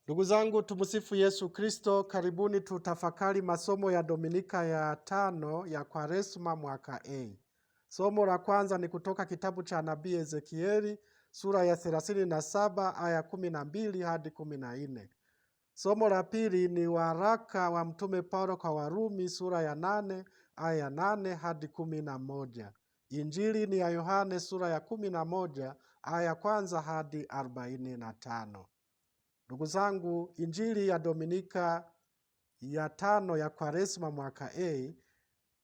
Ndugu zangu, tumsifu Yesu Kristo. Karibuni tutafakari masomo ya Dominika ya 5 ya Kwaresma mwaka A. Somo la kwanza ni kutoka kitabu cha nabii Ezekieli sura ya 37 aya 12 hadi 14. Somo la pili ni waraka wa Mtume Paulo kwa Warumi sura ya 8 aya 8 hadi 11. Injili ni ya Yohane sura ya 11 aya kwanza hadi 45. Ndugu zangu, injili ya Dominika ya 5 ya Kwaresma mwaka A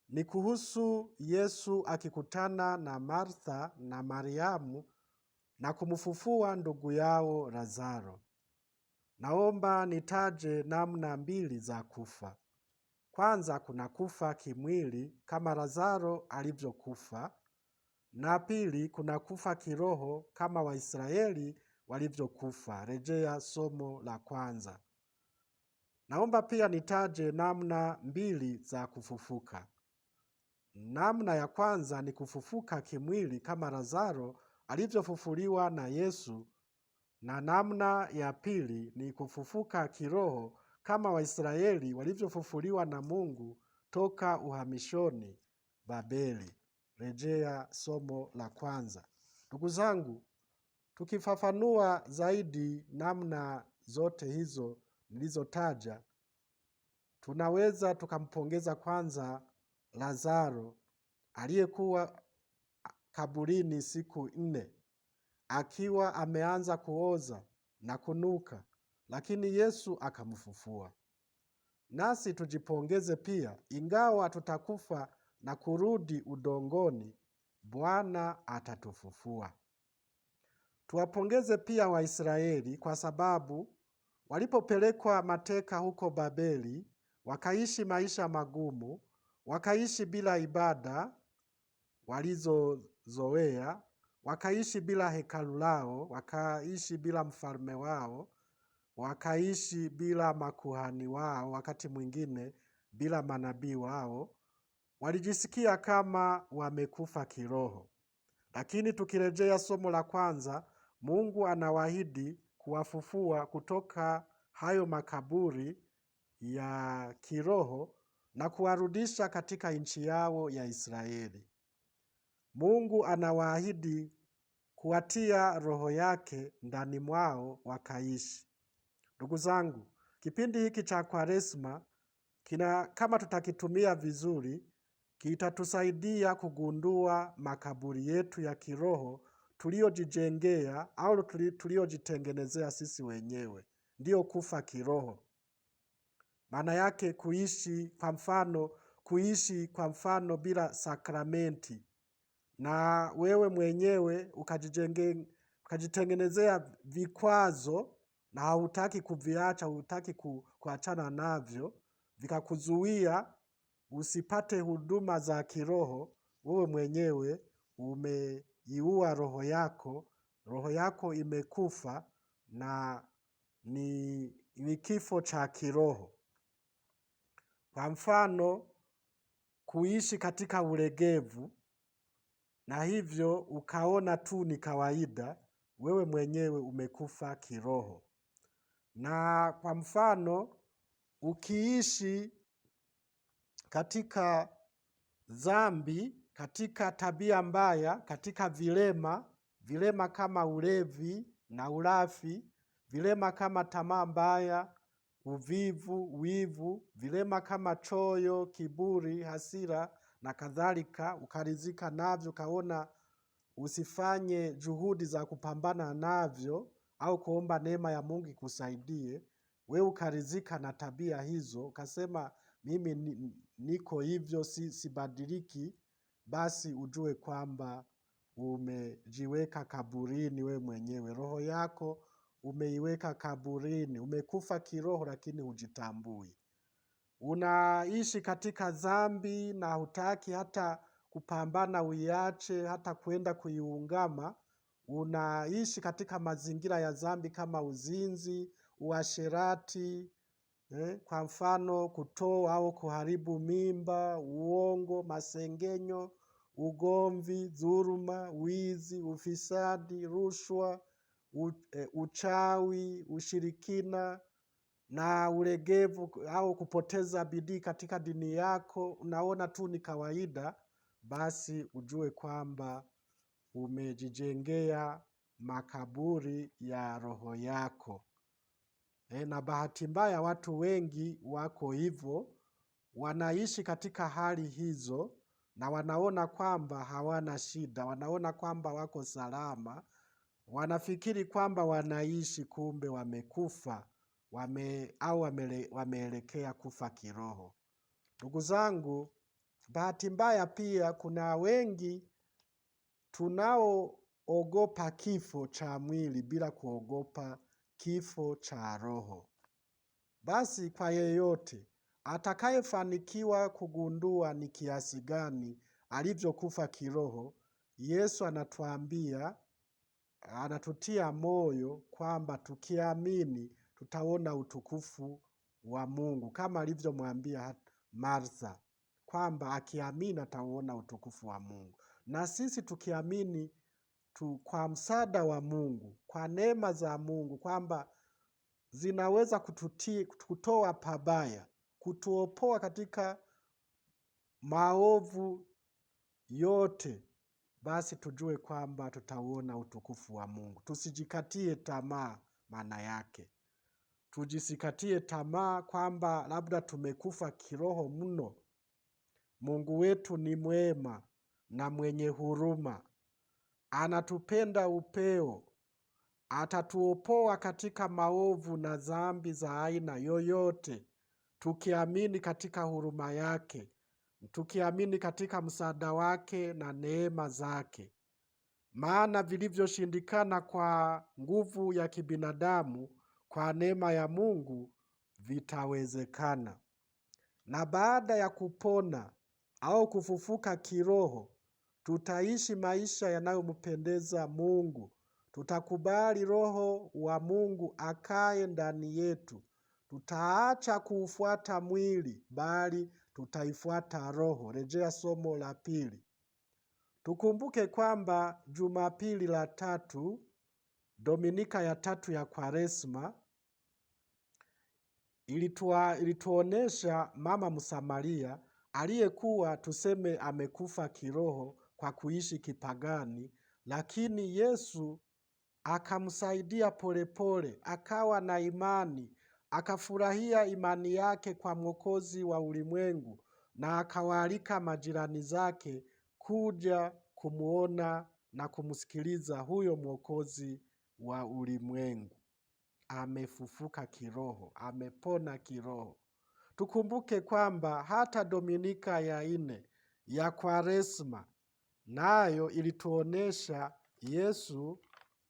ni kuhusu Yesu akikutana na Martha na Mariamu na kumfufua ndugu yao Lazaro. Naomba nitaje namna mbili za kufa. Kwanza, kuna kufa kimwili kama Lazaro alivyokufa, na pili, kuna kufa kiroho kama Waisraeli walivyokufa. Rejea somo la kwanza. Naomba pia nitaje namna mbili za kufufuka. Namna ya kwanza ni kufufuka kimwili kama Lazaro alivyofufuliwa na Yesu, na namna ya pili ni kufufuka kiroho kama Waisraeli walivyofufuliwa na Mungu toka uhamishoni Babeli. Rejea somo la kwanza. Ndugu zangu, tukifafanua zaidi namna zote hizo nilizotaja, tunaweza tukampongeza kwanza Lazaro aliyekuwa kaburini siku 4 akiwa ameanza kuoza na kunuka, lakini Yesu akamfufua. Nasi tujipongeze pia, ingawa tutakufa na kurudi udongoni, Bwana atatufufua. Tuwapongeze pia Waisraeli kwa sababu walipopelekwa mateka huko Babeli, wakaishi maisha magumu, wakaishi bila ibada walizozoea, wakaishi bila hekalu lao, wakaishi bila mfalme wao, wakaishi bila makuhani wao, wakati mwingine bila manabii wao. Walijisikia kama wamekufa kiroho. Lakini tukirejea somo la kwanza, Mungu anawaahidi kuwafufua kutoka hayo makaburi ya kiroho na kuwarudisha katika nchi yao ya Israeli. Mungu anawaahidi kuwatia roho yake ndani mwao wakaishi. Ndugu zangu, kipindi hiki cha Kwaresma kama tutakitumia vizuri, kitatusaidia kugundua makaburi yetu ya kiroho tuliyojijengea au tuliyojitengenezea sisi wenyewe. Ndiyo kufa kiroho. Maana yake kuishi kwa mfano bila sakramenti, na wewe mwenyewe ukajitengenezea vikwazo na hautaki kuviacha, hutaki kuachana navyo, vikakuzuia usipate huduma za kiroho. Wewe mwenyewe umeiua roho yako imekufa, na ni kifo cha kiroho. Kwa mfano, kuishi katika ulegevu na hivyo ukaona tu ni kawaida, wewe mwenyewe umekufa kiroho. Na kwa mfano, ukiishi katika dhambi, katika tabia mbaya, katika vilema kama ulevi na ulafi, vilema kama tamaa mbaya, uvivu, wivu, vilema kama choyo, kiburi, hasira na kadhalika, ukaridhika navyo, kaona usifanye juhudi za kupambana navyo au kuomba neema ya Mungu ikusaidie, wewe ukaridhika na tabia hizo, ukasema mimi niko hivyo, sibadiliki, basi ujue kwamba umejiweka kaburini wewe mwenyewe. Roho yako umeiweka kaburini, umekufa kiroho, lakini hujitambui. Unaishi katika dhambi na hutaki hata kupambana uiache, hata kwenda kuiungama. Unaishi katika mazingira ya dhambi kama uzinzi, uasherati, kwa mfano kutoa au kuharibu mimba, uongo, masengenyo, ugomvi, dhuluma, wizi, ufisadi, rushwa, uchawi, ushirikina, na ulegevu au kupoteza bidii katika dini yako, unaona tu ni kawaida, basi ujue kwamba umejijengea makaburi ya roho yako. Na bahati mbaya watu wengi wako hivyo, wanaishi katika hali hizo na wanaona kwamba hawana shida, wanaona kwamba wako salama, wanafikiri kwamba wanaishi, kumbe wamekufa, wameelekea kufa kiroho. Ndugu zangu, bahati mbaya pia kuna wengi tunaoogopa kifo cha mwili bila kuogopa kifo cha roho. Basi kwa yeyote atakayefanikiwa kugundua ni kiasi gani alivyokufa kiroho, Yesu anatuambia, anatutia moyo kwamba tukiamini tutaona utukufu wa Mungu, kama alivyomwambia Martha kwamba akiamini atauona utukufu wa Mungu. Na sisi tukiamini kwa msaada wa Mungu, kwa neema za Mungu, kwamba zinaweza kutoa pabaya, kutuopoa katika maovu yote, basi tujue kwamba tutauona utukufu wa Mungu. Tusijikatie tamaa, maana yake tujisikatie tamaa kwamba labda tumekufa kiroho mno. Mungu wetu ni mwema na mwenye huruma, anatupenda upeo, atatuopoa katika maovu na dhambi za aina yoyote, tukiamini katika huruma yake, tukiamini katika msaada wake na neema zake. Maana vilivyoshindikana kwa nguvu ya kibinadamu, kwa neema ya Mungu vitawezekana. Na baada ya kupona au kufufuka kiroho, tutaishi maisha yanayompendeza Mungu. Tutakubali Roho wa Mungu akae ndani yetu. Tutaacha kuufuata mwili, bali tutaifuata Roho. Rejea somo la pili. Tukumbuke kwamba Jumapili la tatu, Dominika ya tatu ya Kwaresma, ilituonesha mama Msamaria aliyekuwa tuseme amekufa kiroho kwa kuishi kipagani, lakini Yesu akamsaidia polepole, akawa na imani, akafurahia imani yake kwa Mwokozi wa ulimwengu, na akawaalika majirani zake kuja kumuona na kumsikiliza huyo Mwokozi wa ulimwengu. Amefufuka kiroho, amepona kiroho. Tukumbuke kwamba hata Dominika ya 4 ya Kwaresma nayo ilituonesha Yesu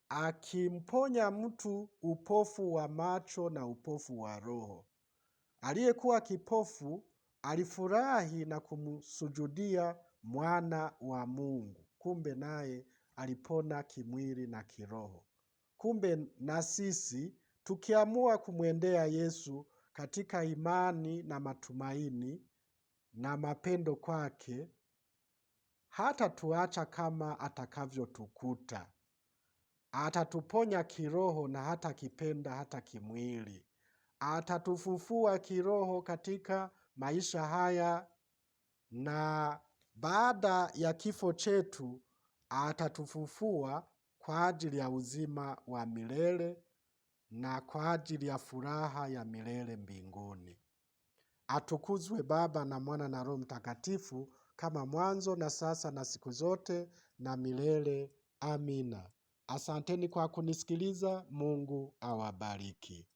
akimponya mtu upofu wa macho na upofu wa roho. Aliyekuwa kipofu alifurahi na kumsujudia mwana wa Mungu. Kumbe naye alipona kimwili na kiroho. Kumbe na sisi tukiamua kumwendea Yesu katika imani na matumaini na mapendo kwake, hata tuacha kama atakavyotukuta. Atatuponya kiroho na hata kipenda hata kimwili. Atatufufua kiroho katika maisha haya, na baada ya kifo chetu atatufufua kwa ajili ya uzima wa milele na kwa ajili ya furaha ya milele mbinguni. Atukuzwe Baba na Mwana na Roho Mtakatifu, kama mwanzo na sasa na siku zote na milele. Amina. Asanteni kwa kunisikiliza. Mungu awabariki.